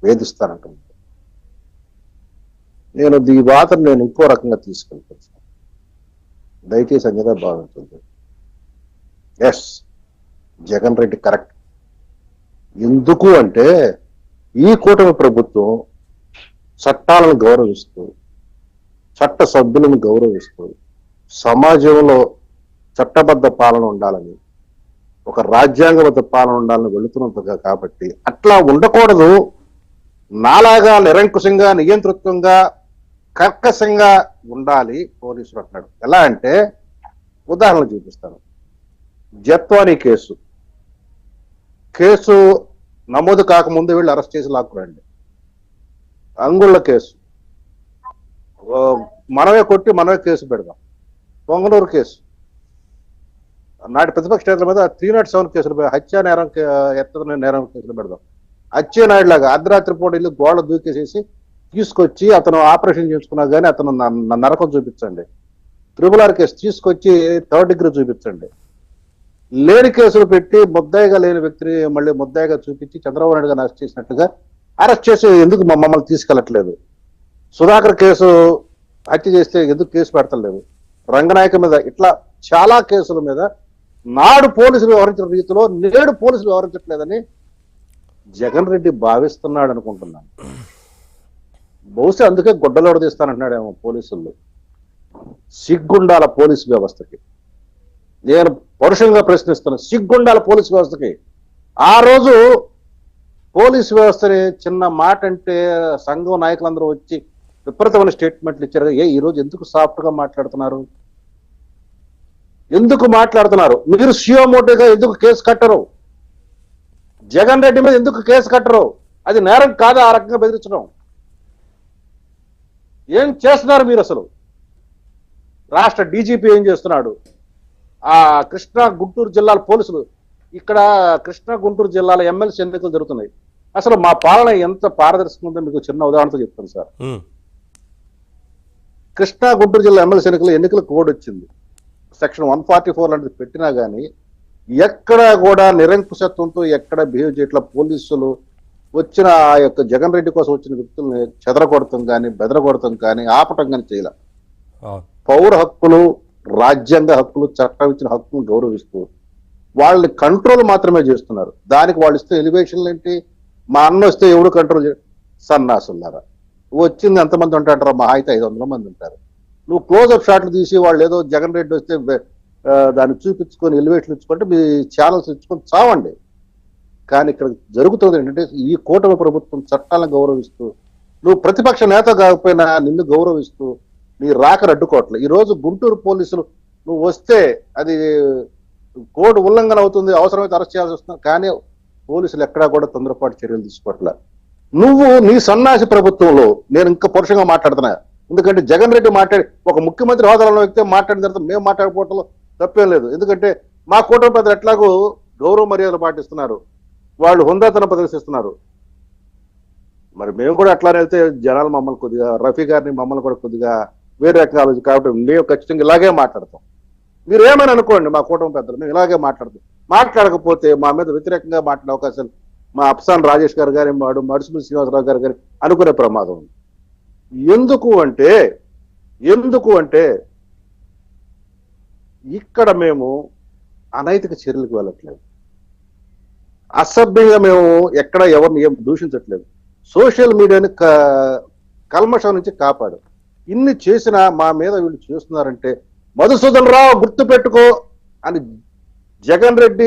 వేధిస్తానంటున్నాను. నేను ఈ వాదన నేను ఇంకో రకంగా తీసుకెళ్తాను. దయచేసి అంజగా భావించండి. Yes, Jagan Reddy correct. ఎందుకు అంటే ఈ కూటమి ప్రభుత్వం చట్టాలను గౌరవిస్తూ, చట్ట సభ్యులను గౌరవిస్తూ, సమాజంలో చట్టబద్ధ పాలన ఉండాలని, ఒక రాజ్యాంగబద్ధ పాలన ఉండాలని వెళుతున్నట్టుగా. కాబట్టి అట్లా ఉండకూడదు. నాలాగా నిరంకుశంగా, నియంతృత్వంగా, కర్కశంగా ఉండాలి పోలీసులు అంటున్నాడు. ఎలా అంటే ఉదాహరణ చూపిస్తాను. జత్వానీ కేసు నమోదు కాకముందు వీళ్ళు అరెస్ట్ చేసి లాక్కురండి. అంగుళ్ళ కేసు మనమే కొట్టి మనమే కేసు పెడదాం. పొంగనూరు కేసు, నాటి ప్రతిపక్ష నేతల మీద 307 కేసులు, హత్యా నేరం, నేరం కేసులు పెడదాం. అచ్చెన్నాయుడు లాగా అర్ధరాత్రి పూట ఇల్లు గోడ దూకేసేసి తీసుకొచ్చి అతను ఆపరేషన్ చేసుకున్నా కానీ అతను నరకం చూపించండి. ట్రిబుల్ కేసు తీసుకొచ్చి 3rd డిగ్రీ చూపించండి. లేని కేసులు పెట్టి ముద్దాయిగా లేని వ్యక్తిని మళ్ళీ ముద్దాయిగా చూపించి చంద్రబాబు నాయుడు గారిని అరెస్ట్ చేసినట్టుగా అరెస్ట్ చేసి ఎందుకు మమ్మల్ని తీసుకెళ్లట్లేదు? సుధాకర్ కేసు హత్య చేస్తే ఎందుకు కేసు పెడతలేదు? రంగనాయక మీద ఇట్లా చాలా కేసుల మీద నాడు పోలీసులు వ్యవహరించిన రీతిలో నేడు పోలీసులు వ్యవహరించట్లేదని జగన్ రెడ్డి భావిస్తున్నాడు అనుకుంటున్నాను. బహుశా అందుకే గుడ్డలోడ తీస్తానంటున్నాడేమో పోలీసులు. సిగ్గుండాల పోలీసు వ్యవస్థకి. నేను పరుషంగా ప్రశ్నిస్తున్నా, సిగ్గుండాల పోలీసు వ్యవస్థకి. ఆ రోజు పోలీసు వ్యవస్థని చిన్న మాట అంటే సంఘం నాయకులందరూ వచ్చి విపరీతమైన స్టేట్మెంట్లు ఇచ్చారు. ఈ రోజు ఎందుకు సాఫ్ట్ గా మాట్లాడుతున్నారు? ఎందుకు మాట్లాడుతున్నారు? మీరు సియోమోటోగా ఎందుకు కేసు కట్టరు? జగన్ రెడ్డి మీద ఎందుకు కేసు కట్టరు? అది నేరం కాదా ఆ రకంగా బెదిరించడం? ఏం చేస్తున్నారు మీరు అసలు? రాష్ట్ర డీజీపీ ఏం చేస్తున్నాడు? ఆ కృష్ణా గుంటూరు జిల్లాల పోలీసులు, ఇక్కడ కృష్ణా గుంటూరు జిల్లాల ఎమ్మెల్సీ ఎన్నికలు జరుగుతున్నాయి. అసలు మా పాలన ఎంత పారదర్శకంగా ఉందో మీకు చిన్న ఉదాహరణతో చెప్తాను సార్. కృష్ణా గుంటూరు జిల్లా ఎమ్మెల్సీ ఎన్నికల కోడ్ వచ్చింది. సెక్షన్ 144 లాంటిది పెట్టినా కానీ ఎక్కడ కూడా నిరంకుశత్వంతో ఎక్కడ బిహేవ్ చేయట్ల. పోలీసులు వచ్చిన ఆ యొక్క జగన్ రెడ్డి కోసం వచ్చిన వ్యక్తుల్ని చెదరగొడతాం కానీ, బెదరగొడతాం కానీ, ఆపటం కానీ చేయాల. పౌర హక్కులు, రాజ్యాంగ హక్కులు, చట్టం ఇచ్చిన హక్కులను గౌరవిస్తూ వాళ్ళని కంట్రోల్ మాత్రమే చేస్తున్నారు. దానికి వాళ్ళు ఇస్తే ఎలివేషన్లు ఏంటి? మా అన్న వస్తే ఎవడు కంట్రోల్ సన్నాసున్నారా? వచ్చింది ఎంతమంది ఉంటారా? మా అయితే 500 మంది ఉంటారు. నువ్వు క్లోజ్అప్ షాట్లు తీసి వాళ్ళు ఏదో జగన్ రెడ్డి వస్తే దాన్ని చూపించుకొని ఎలివేషన్ ఇచ్చుకుంటే మీ ఛానల్స్ ఇచ్చుకొని చావండి. కానీ ఇక్కడ జరుగుతుంది ఏంటంటే ఈ కూటమి ప్రభుత్వం చట్టాలను గౌరవిస్తూ, నువ్వు ప్రతిపక్ష నేత కాకపోయినా నిన్ను గౌరవిస్తూ నీ రాకను అడ్డుకోవట్లేదు. ఈ రోజు గుంటూరు పోలీసులు నువ్వు వస్తే అది కోడ్ ఉల్లంఘన అవుతుంది, అవసరమైతే అరెస్ట్ చేయాల్సి వస్తుంది. కానీ పోలీసులు ఎక్కడా కూడా తొందరపాటు చర్యలు తీసుకోవట్లేదు. నువ్వు నీ సన్నాసి ప్రభుత్వంలో, నేను ఇంకా పరుషంగా మాట్లాడుతున్నా, ఎందుకంటే జగన్ రెడ్డి మాట్లాడి ఒక ముఖ్యమంత్రి హోదాలో వ్యక్తి మాట్లాడిన తర్వాత మేము మాట్లాడుకోవటంలో తప్పేం లేదు. ఎందుకంటే మా కూటమి పెద్దలు ఎట్లాగో గౌరవ మర్యాదలు పాటిస్తున్నారు, వాళ్ళు హుందాతనం ప్రదర్శిస్తున్నారు. మరి మేము కూడా అట్లానే వెళ్తే జనాలు మమ్మల్ని కొద్దిగా, రఫీ గారిని మమ్మల్ని కూడా కొద్దిగా వేరే రకంగా ఆలోచించి, కాబట్టి మేము ఖచ్చితంగా ఇలాగే మాట్లాడతాం. మీరు ఏమైనా అనుకోండి, మా కూటమి పెద్దలు మేము ఇలాగే మాట్లాడతాం. మాట్లాడకపోతే మా మీద వ్యతిరేకంగా మాట్లాడే అవకాశాలు మా అప్సాన్ రాజేష్ గారు కానీ, మడుసుమిల్లి శ్రీనివాసరావు గారు కానీ అనుకునే ప్రమాదం ఉంది. ఎందుకు అంటే ఇక్కడ మేము అనైతిక చర్యలకు వెళ్ళట్లేదు, అసభ్యంగా మేము ఎక్కడ ఎవరిని ఏం దూషించట్లేదు. సోషల్ మీడియాని కల్మషం నుంచి కాపాడు. ఇన్ని చేసినా మా మీద వీళ్ళు చేస్తున్నారంటే, మధుసూదన్ రావు గుర్తు పెట్టుకో అని జగన్ రెడ్డి